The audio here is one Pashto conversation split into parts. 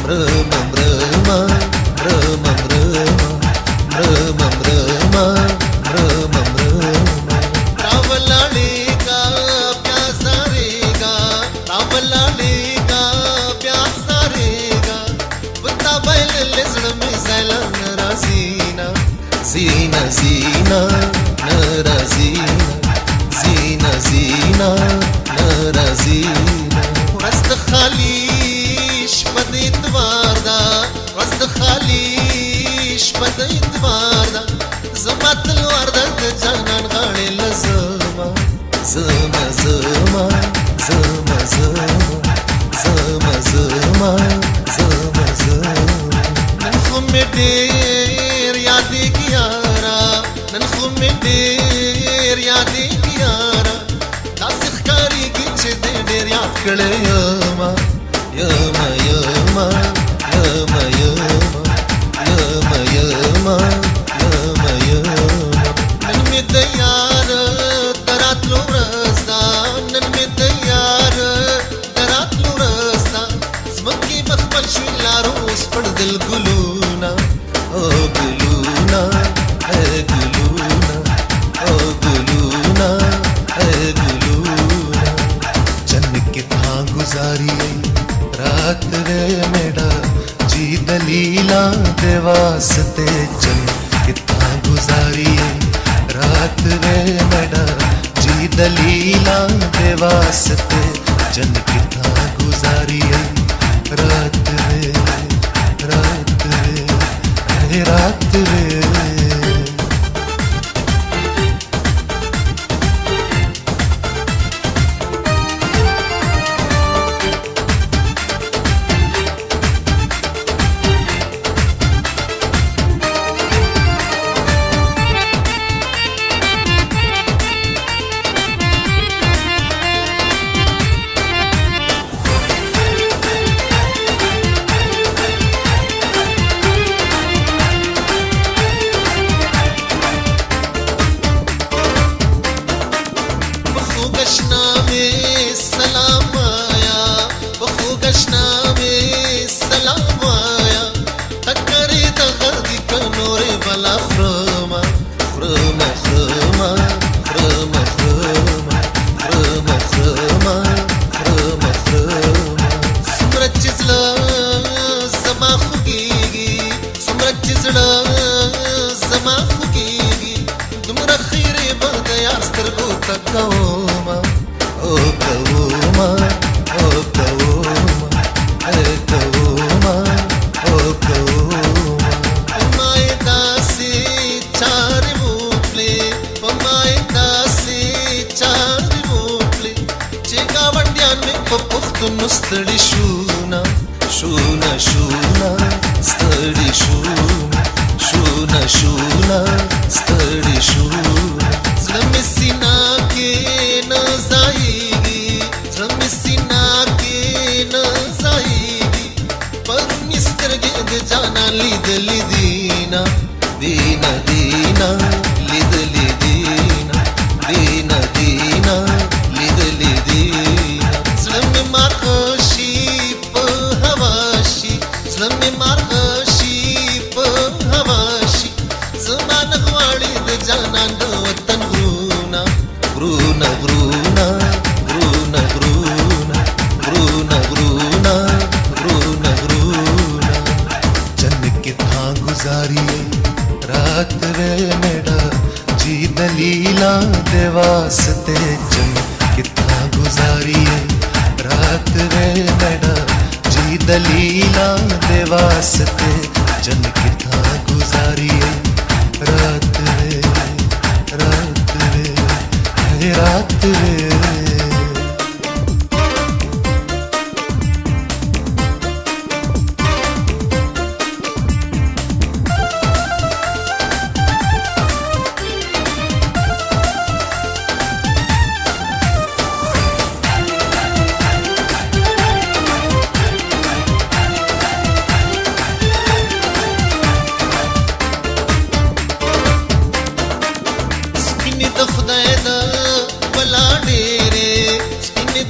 مرمى مرمى مرمى مرمى مرمى مرمى مرمى रावलाली का प्यासा रेगा रावलाली का प्यासा रेगा बता बैल लेसड़ में सैलन रासीना सीना सीना नरा सीना सीना नरा सीना रस्त खालीश بديت واردا رست خاليش بديت واردا زمات الوردة جانان غالي لزما زما زما زما زما زما زما زما زما ننخم دير ياديك يارا ننخم دير ياديك يارا داسخ كاري كيش دير ياد كله يما يما يما يما يما يما يما يما نن مديار درات لو رستا نن مديار درات لو رستا زمكي مخبل شو لاروس پڑ دل گلونا او گلونا اے گلونا او گلونا اے گلونا جن कितना गुजारी रात रे मेरा जी दलीला दे वास्ते चल कितना गुजारी रात रे मेरा जी दलीला दे वास्ते चल कितना गुजारी रात रे रात रे रात रे كوما او كوما او كوما اي كوما او كوما پماي داسي چار موتلي پماي داسي چار موتلي چيگا ونديان में پختون ستړي شونا شونا شونا ستړي شونا شونا شونا ستړي شونا زړه سینا کې نه ځایږي زړه سینا کې نه ځایږي پر مسترګې د جانا لیدل دینا دینا دینا لیدل دینا دینا دینا لیدل دینا زړه مارغشي په هوا شي زړه مارغشي په هوا شي زمانه غواړي د جانا د وطن غرونا غرونا غرونا غرونا غرونا غرونا غرونا غرونا जन कितना गुजारी रात रे मेरा जी दलीला दे वास्ते जन कितना गुजारी रात रे मेरा जी दलीला दे वास्ते जन कितना गुजारी रात रे रात रे रात रे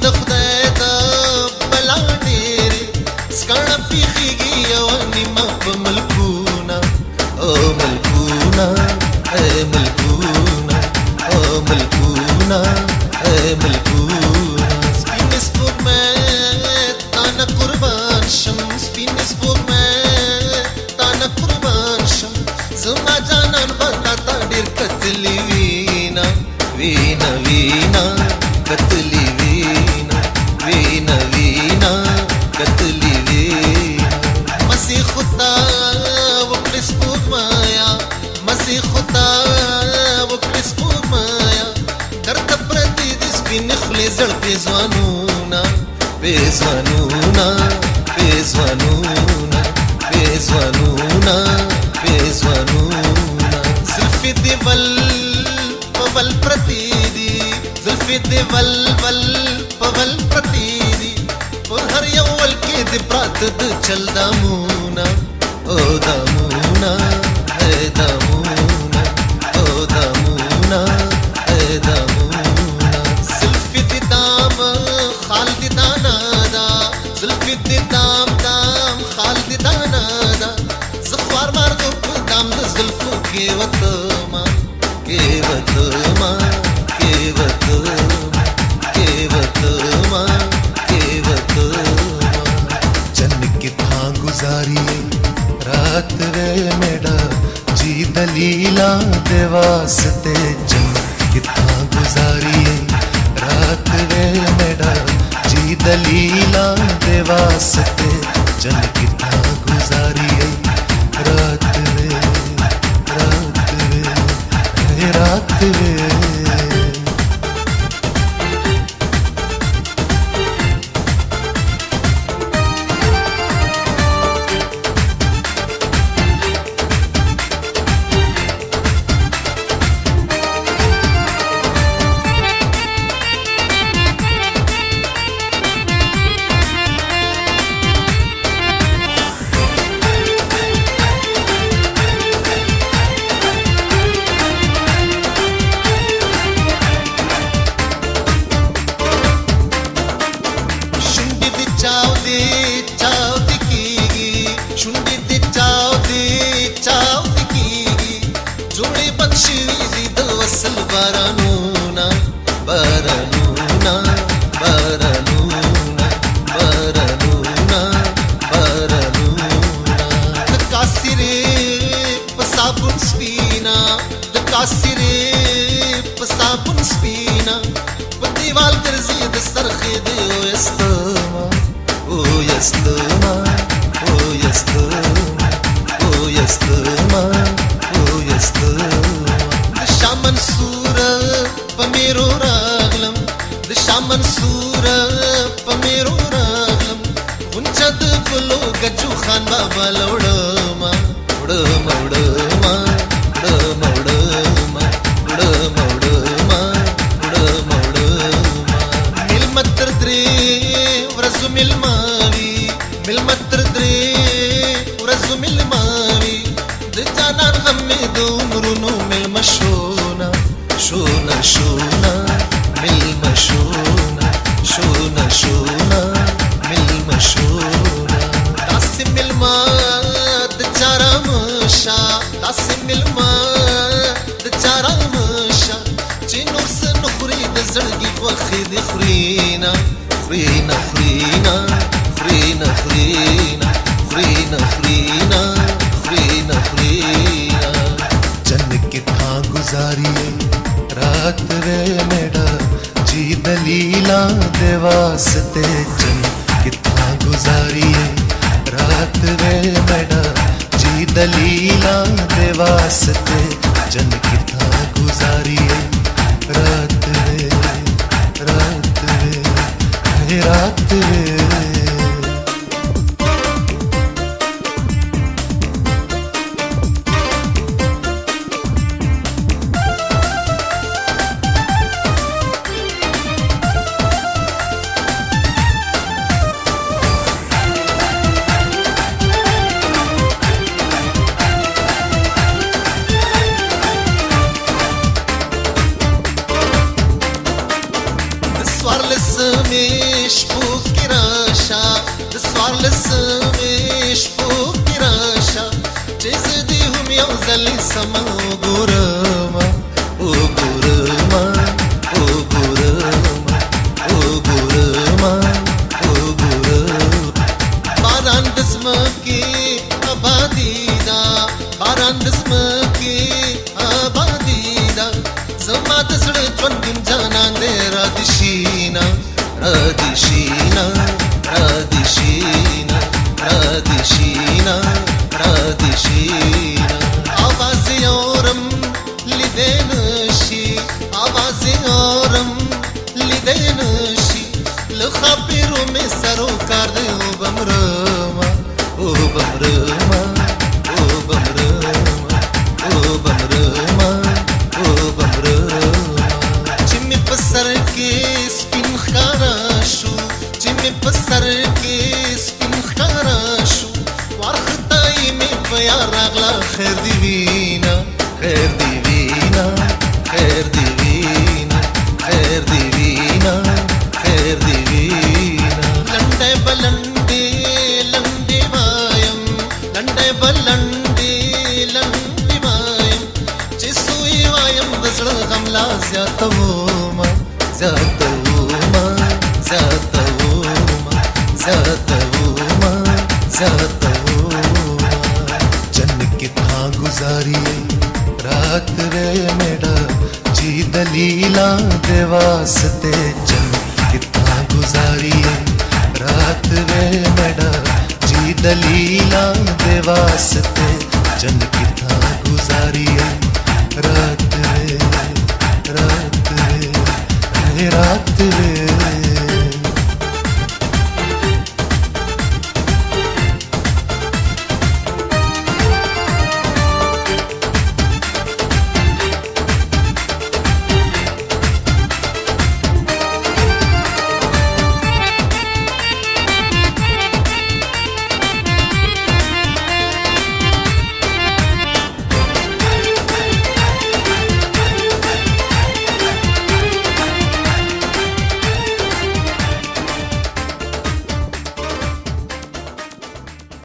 د خدای د بلا ډېرې سکړه پیخیږي بملكونا ملكونا ملكونا ملكونا ملكونا سپین سپوږمۍ تانه قربان شم سپین سپوږمۍ تانه قربان شم زما جانان به تا ډېر کتلي وینا وینا وینا کتلي وینا وینا وینا کتلي وینا مسیح خدا وکړې سپوږمۍ مسیح خدا وکړې سپوږمۍ درته پرتې دي سپینې خولې زړ پېزوانونه پېزوانونه پېزوانونه پېزوانونه پېزوانونه زلفې دې ول په ول پرتې دي زلفې دې ول ول په ول پرتې دي په هر یو ول کې دې پراته د چل دامونه دامونه دامونه دامونه دامونه زلفې دې دام خال دې دانا دا زلفې دې دام دام خال دې دانا دا زه خوار مارغه په دام د زلفو کې وتما کې وتما کې وتما کې وتما کې وتما जन किथा गुजारी रात वे मेरा जी दलीला दे वास्ते जन किथा गुजारी रात वे मेरा जी दलीला दे वास्ते जन किथा गुजारी रात वे रात वे रात वे बारानूना बारानूना बारानूना बारानूना बारानूना कासिरे पसाबुन स्पीना कासिरे पसाबुन स्पीना पतिवाल करजी द सरखे दे ओ यस्तमा ओ यस्तमा ओ यस्तमा ओ यस्तमा ओ यस्तमा منصور پمیرو راغلم د شام منصور پمیرو راغلم غنچه د ګلو گجو خان بابا لوړما وړما وړما وړما وړما وړما وړما وړما وړما مل متر درې ورځو ملماوي مل متر درې ورځو ملماوي د جانان غم مې د عمرونو ملمشونه شونا شونا ملمشونه شونا شونا ملمشونه داسې ملما د چارا مشا داسې ملما د چارا مشا چې نور څه نه خوري د زړګي غوښې دې خورينا خورينا خورينا خورينا خورينا خورينا خورينا خورينا خورينا जन किथा गुजारी रात वे मेरा जी दलीला दे वास्ते जन किथा गुजारी रात वे मेरा जी दलीला दे वास्ते जन किथा गुजारी रात वे रात वे रात वे سمیش پو کی راشا زړه ژوندون جانان دې را دي شینا را دي شینا را دي شینا را دي شینا را دي شینا आवाज اورم لیدې نشي आवाज اورم لیدې نشي له خبرو مې سروکار دې وبمرما وبمرما وبمرما وبمرما وبمرما چې مې په سر کې سپین ښکارا شو چې مې په سر کې سپین ښکارا شو وارخطای مې په یار راغله خیر دې وینا خیر دې وینا خیر دې وینا خیر دې وینا خیر دې وینا لنډه بلندې لنډې وایم لنډه بلندې لنډې وایم چې سوی وایم د زړه غم لا زیاتوما زیاتوما زیاتوما زیاتوما زیاتوما जन कितना गुजारी रात रे मेरा जी दलीला दे वास्ते जन कितना गुजारी रात रे मेरा जी दलीला दे वास्ते जन कितना गुजारी रात रे रात रे रात रे